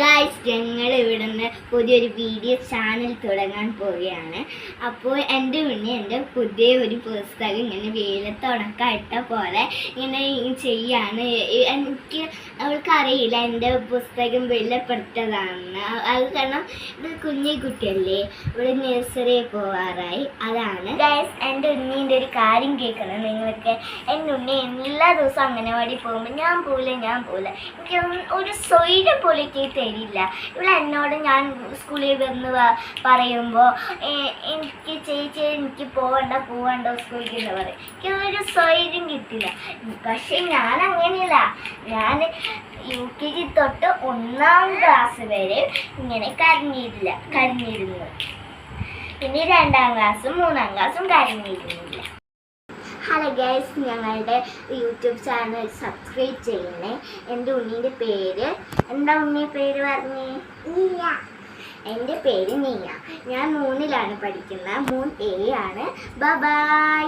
Guys, ഞങ്ങൾ ഇവിടുന്ന് പുതിയൊരു വീഡിയോ ചാനൽ തുടങ്ങാൻ പോവുകയാണ്. അപ്പോൾ എൻ്റെ മുന്നേ എൻ്റെ പുതിയ ഒരു പുസ്തകം ഇങ്ങനെ വെയിലത്ത് ഉണക്കായിട്ട പോലെ ഇങ്ങനെ ചെയ്യാണ്. അവൾക്കറിയില്ല എൻ്റെ പുസ്തകം വെള്ളപ്പെടുത്തതാണെന്ന്. അത് കാരണം ഇത് കുഞ്ഞി കുട്ടിയല്ലേ, ഇവിടെ നഴ്സറി പോവാറായി. അതാണ് ഗൈസ്. എൻ്റെ ഉണ്ണീൻ്റെ ഒരു കാര്യം കേൾക്കണം നിങ്ങൾക്ക്. എൻ്റെ ഉണ്ണി എല്ലാ ദിവസവും അംഗനവാടി പോകുമ്പോൾ ഞാൻ പോവില്ല എനിക്ക് ഒരു സ്വൈര്യം പോലെ തരില്ല. ഇവിടെ എന്നോട് ഞാൻ സ്കൂളിൽ വന്ന് പറയുമ്പോൾ എനിക്ക് ചേച്ചി എനിക്ക് പോവണ്ട സ്കൂളിൽ എന്ന് പറയും. എനിക്കൊരു സ്വൈര്യം കിട്ടില്ല. പക്ഷെ ഞാൻ അങ്ങനെയല്ല. ഞാൻ UKG തൊട്ട് 1ാം ക്ലാസ് വരെ ഇങ്ങനെ കരഞ്ഞിരുന്നു. പിന്നെ 2ാം ക്ലാസ്സും 3ാം ക്ലാസ്സും കരഞ്ഞിരുന്നില്ല. ഹലോ ഗൈസ്, ഞങ്ങളുടെ യൂട്യൂബ് ചാനൽ സബ്സ്ക്രൈബ് ചെയ്യണേ. എൻ്റെ ഉണ്ണീൻ്റെ പേര് എന്താ? ഉണ്ണി പേര് പറഞ്ഞേ. നീയ. എൻ്റെ പേര് നീയ. ഞാൻ 3ലാണ് പഠിക്കുന്നത്. 3A ആണ്. ബൈ.